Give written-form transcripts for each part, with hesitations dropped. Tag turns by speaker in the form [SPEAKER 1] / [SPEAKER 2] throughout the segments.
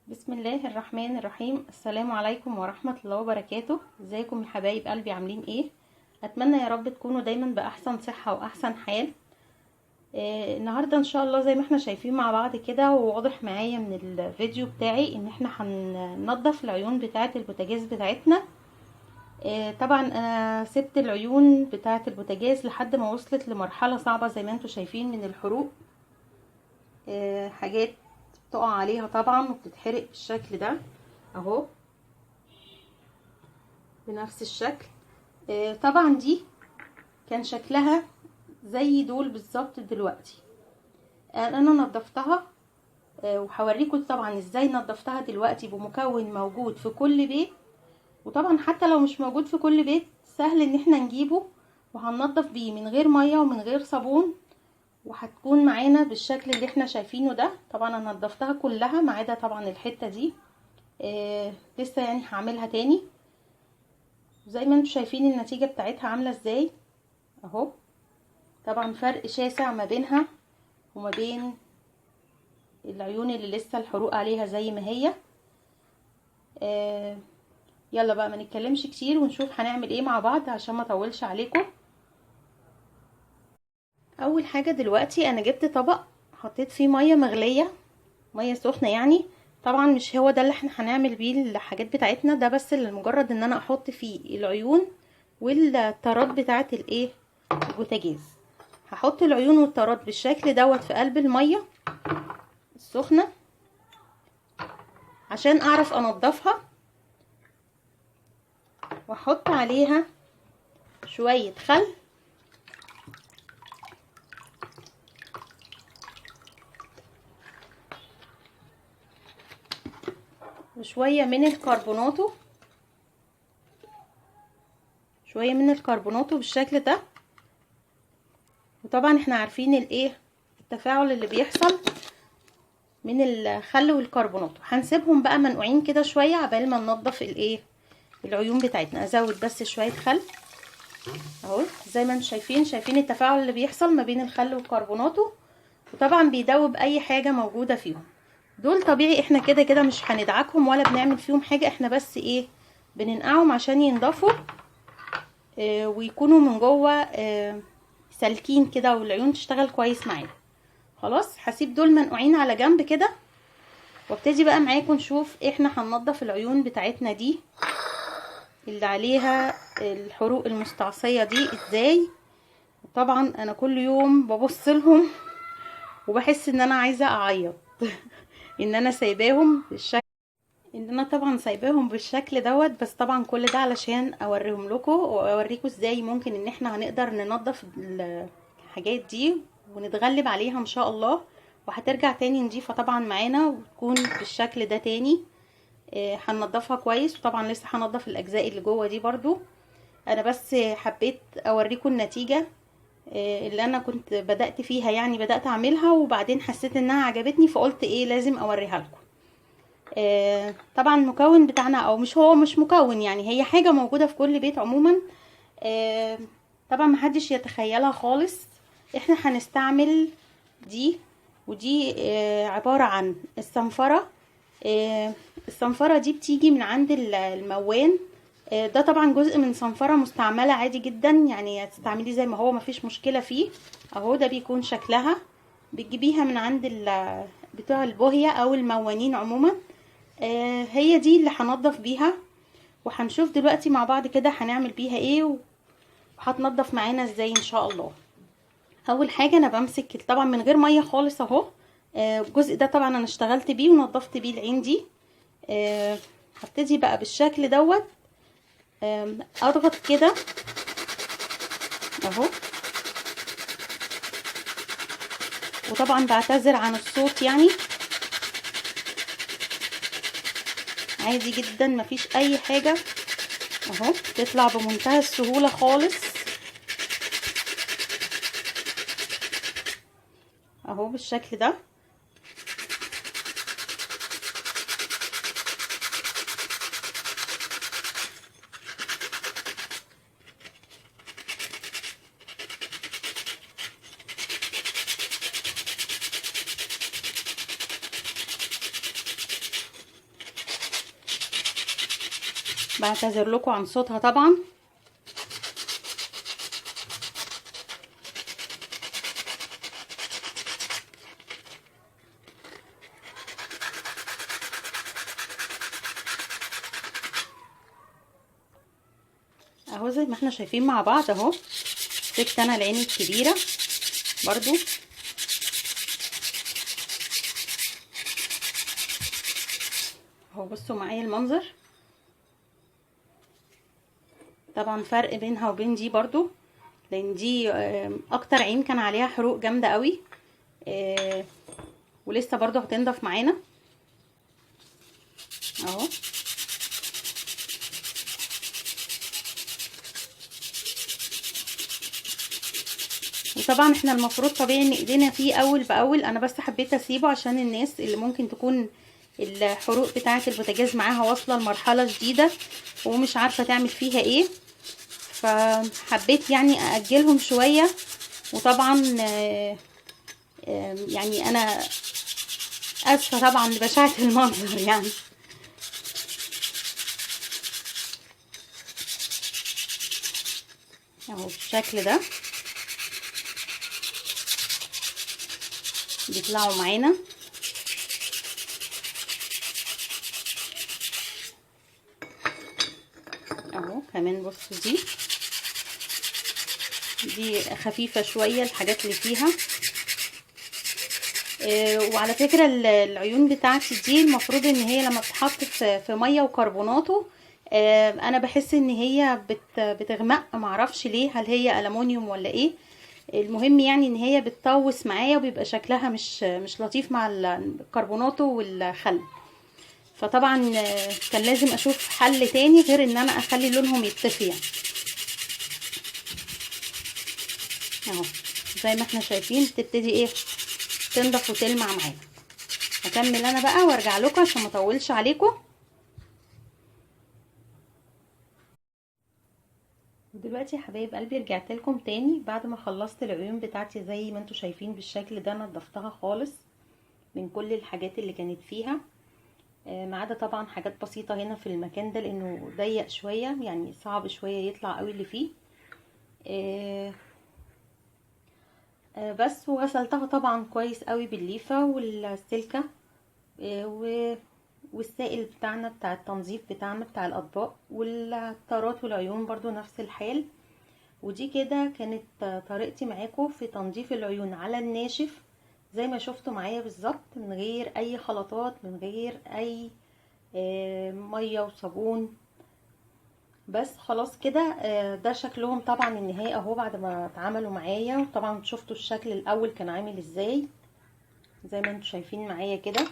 [SPEAKER 1] بسم الله الرحمن الرحيم. السلام عليكم ورحمة الله وبركاته. ازيكم يا حبايب قلبي، عاملين ايه؟ اتمنى يا رب تكونوا دايما باحسن صحة واحسن حال. النهاردة ان شاء الله زي ما احنا شايفين مع بعض كده، وواضح معايا من الفيديو بتاعي ان احنا هننضف العيون بتاعة البوتاجاز بتاعتنا. طبعا انا سبت العيون بتاعة البوتاجاز لحد ما وصلت لمرحلة صعبة زي ما انتوا شايفين من الحروق. حاجات بتقع عليها طبعا وبتتحرق بالشكل ده اهو، بنفس الشكل. طبعا دي كان شكلها زي دول بالظبط دلوقتي. انا نضفتها، وهوريكم طبعا ازاي نضفتها دلوقتي بمكون موجود في كل بيت. وطبعا حتى لو مش موجود في كل بيت سهل ان احنا نجيبه وهننضف بيه من غير مية ومن غير صابون، وهتكون معانا بالشكل اللي احنا شايفينه ده. طبعا انا نضفتها كلها ما عدا طبعا الحتة دي، لسه يعني هعملها تاني. زي ما انتم شايفين النتيجة بتاعتها عاملة ازاي اهو. طبعا فرق شاسع ما بينها وما بين العيون اللي لسه الحروق عليها زي ما هي. يلا بقى ما نتكلمش كتير ونشوف هنعمل ايه مع بعض عشان ما اطولش عليكم. اول حاجة دلوقتي انا جبت طبق حطيت فيه مية مغلية، مية سخنة يعني. طبعا مش هو ده اللي احنا هنعمل بيه الحاجات بتاعتنا، ده بس لمجرد ان انا احط فيه العيون والطرات بتاعه الايه البوتاجاز. هحط العيون والطرات بالشكل دوت في قلب الميه السخنه عشان اعرف انضفها، واحط عليها شويه خل وشويه من الكربوناتو، شويه من الكربوناتو بالشكل ده. وطبعا احنا عارفين الايه التفاعل اللي بيحصل من الخل والكربوناتو. هنسيبهم بقى منقوعين كده شويه عبال ما ننضف الايه العيون بتاعتنا. ازود بس شويه خل اهو، زي ما انتم شايفين التفاعل اللي بيحصل ما بين الخل والكربوناتو، وطبعا بيدوب اي حاجه موجوده فيهم. دول طبيعي احنا كده كده مش هندعكهم ولا بنعمل فيهم حاجه، احنا بس ايه بننقعهم عشان ينضفوا ويكونوا من جوه سالكين كده والعيون تشتغل كويس معانا. خلاص هسيب دول منقوعين على جنب كده، وابتدي بقى معاكم نشوف احنا هننضف العيون بتاعتنا دي اللي عليها الحروق المستعصيه دي ازاي. طبعا انا كل يوم ببص لهم وبحس ان انا عايزه اعيط ان انا سايباهم بالشكل، ان انا طبعا سايباهم بالشكل دوت. بس طبعا كل ده علشان اوريهم لكم واوريكم ازاي ممكن ان احنا هنقدر ننظف الحاجات دي ونتغلب عليها ان شاء الله، وهترجع تاني نضيفة طبعا معانا وتكون بالشكل ده تاني. هننضفها كويس، وطبعا لسه هنضف الاجزاء اللي جوه دي برضو. انا بس حبيت اوريكم النتيجة اللي انا كنت بدأت فيها، يعني بدأت اعملها وبعدين حسيت انها عجبتني فقلت ايه لازم اوريها لكم. طبعا المكون بتاعنا او مش هو مش مكون، يعني هي حاجة موجودة في كل بيت عموما. طبعا محدش يتخيلها خالص. احنا هنستعمل دي، ودي عبارة عن الصنفرة. الصنفرة دي بتيجي من عند الموان. ده طبعا جزء من صنفرة مستعملة عادي جدا، يعني هتستعمليه زي ما هو مفيش مشكلة فيه اهو. ده بيكون شكلها، بتجيبيها من عند بتوع البوهية او الموانين عموما. هي دي اللي هنضف بيها، وهنشوف دلوقتي مع بعض كده هنعمل بيها ايه وهتنضف معانا ازاي ان شاء الله. اول حاجة انا بمسك طبعا من غير مية خالص اهو. الجزء ده طبعا انا اشتغلت بيه ونضفت بيه العين دي. هبتدي بقى بالشكل دوت اضغط كده اهو. وطبعا بعتذر عن الصوت، يعني عادي جدا مفيش اي حاجة اهو، تطلع بمنتهى السهولة خالص اهو بالشكل ده. بعتذر لكم عن صوتها طبعا. اهو زي ما احنا شايفين مع بعض اهو. سبت انا العين الكبيره برضو. اهو بصوا معايا المنظر. طبعا فرق بينها وبين دي برضو، لان دي اكتر عين كان عليها حروق جامده قوي، ولسه برضو هتنضف معانا اهو. وطبعا احنا المفروض طبيعي ان ايدينا فيه اول باول. انا بس حبيت اسيبه عشان الناس اللي ممكن تكون الحروق بتاعه البوتاجاز معاها واصله لمرحله جديده ومش عارفه تعمل فيها ايه، فحبيت يعني ااجلهم شويه. وطبعا يعني انا اسفه طبعا لبشاعه المنظر يعني. اهو بالشكل ده بيطلعوا معانا. اهو كمان بصوا دي خفيفه شويه الحاجات اللي فيها. وعلى فكره العيون بتاعتي دي المفروض ان هي لما بتتحط في ميه وكربوناته انا بحس ان هي بتغمق، معرفش ليه، هل هي ألمونيوم ولا ايه. المهم يعني ان هي بتطوس معايا وبيبقى شكلها مش لطيف مع الكربوناتو والخل. فطبعا كان لازم اشوف حل تاني غير ان انا اخلي لونهم يتطفي يعني. اهو زي ما احنا شايفين تبتدي ايه تنضف وتلمع معانا. هكمل انا بقى وارجع لكم عشان ما اطولش عليكم. ودلوقتي يا حبايب قلبي رجعت لكم تاني بعد ما خلصت العيون بتاعتي زي ما انتم شايفين بالشكل ده. نضفتها خالص من كل الحاجات اللي كانت فيها، ما عدا طبعا حاجات بسيطه هنا في المكان ده لانه ضيق شويه، يعني صعب شويه يطلع قوي اللي فيه. بس وغسلتها طبعا كويس قوي بالليفه والسلكه والسائل بتاعنا بتاع التنظيف بتاعنا بتاع الاطباق والطارات والعيون برضو نفس الحال. ودي كده كانت طريقتي معاكم في تنظيف العيون على الناشف زي ما شفتوا معايا بالظبط، من غير اي خلطات، من غير اي ميه وصابون. بس خلاص كده ده شكلهم طبعا النهائي اهو بعد ما اتعملوا معايا. وطبعا شفتوا الشكل الاول كان عامل ازاي زي ما انتم شايفين معايا كده.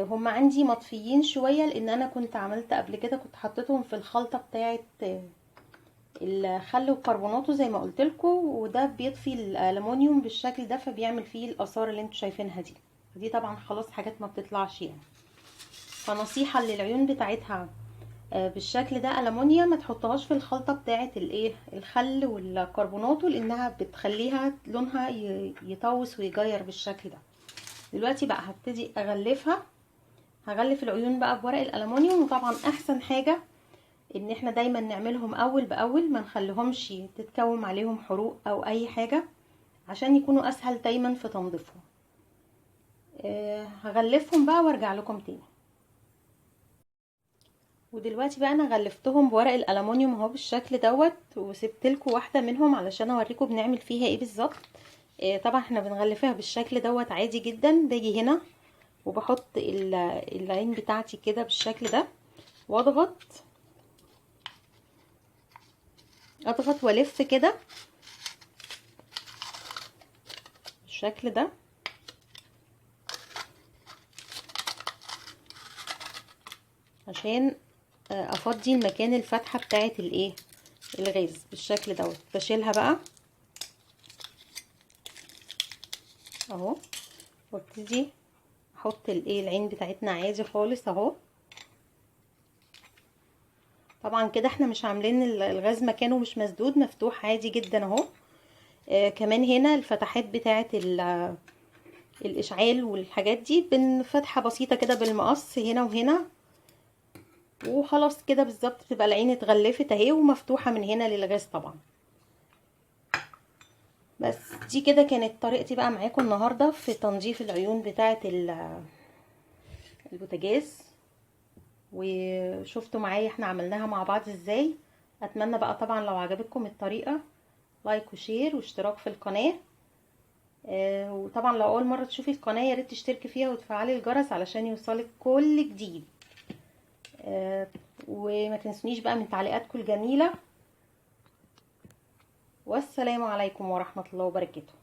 [SPEAKER 1] هم عندي مطفيين شويه لان انا كنت عملت قبل كده، كنت حطيتهم في الخلطه بتاعه الخل وكربوناته زي ما قلت لكم، وده بيطفي الالومنيوم بالشكل ده فبيعمل فيه الاثار اللي انتم شايفينها دي طبعا خلاص حاجات ما بتطلعش يعني. فنصيحه للعيون بتاعتها بالشكل ده ألمونيا ما تحطهاش في الخلطة بتاعه الايه الخل والكربوناتو لانها بتخليها لونها يطوس ويغير بالشكل ده. دلوقتي بقى هبتدي اغلفها. هغلف العيون بقى بورق الألمونيوم. وطبعا احسن حاجة ان احنا دايما نعملهم اول باول، ما نخليهمش تتكوم عليهم حروق او اي حاجة عشان يكونوا اسهل دايما في تنظيفهم. هغلفهم بقى وارجع لكم تاني. ودلوقتي بقى انا غلفتهم بورق الالومنيوم اهو بالشكل دوت، وسبت لكم واحده منهم علشان اوريكم بنعمل فيها ايه بالظبط. طبعا احنا بنغلفها بالشكل دوت عادي جدا. باجي هنا وبحط العين بتاعتي كده بالشكل ده واضغط والف كده بالشكل ده عشان افضي المكان الفتحه بتاعه الايه الغاز بالشكل دوت. بشيلها بقى اهو وابتدي احط الايه العين بتاعتنا عادي خالص اهو. طبعا كده احنا مش عاملين الغاز مكانه مش مسدود، مفتوح عادي جدا اهو. كمان هنا الفتحات بتاعه الاشعال والحاجات دي بفتحه بسيطه كده بالمقص هنا وهنا وخلاص كده بالظبط تبقى العين اتغلفت اهي ومفتوحه من هنا للغاز طبعا. بس دي كده كانت طريقتي بقى معاكم النهارده في تنظيف العيون بتاعه البوتاجاز، وشفتوا معايا احنا عملناها مع بعض ازاي. اتمنى بقى طبعا لو عجبتكم الطريقه لايك وشير واشتراك في القناه. وطبعا لو اول مره تشوفي القناه يا ريت تشتركي فيها وتفعلي الجرس علشان يوصلك كل جديد. وما تنسونيش بقى من تعليقاتكم الجميله. والسلام عليكم ورحمه الله وبركاته.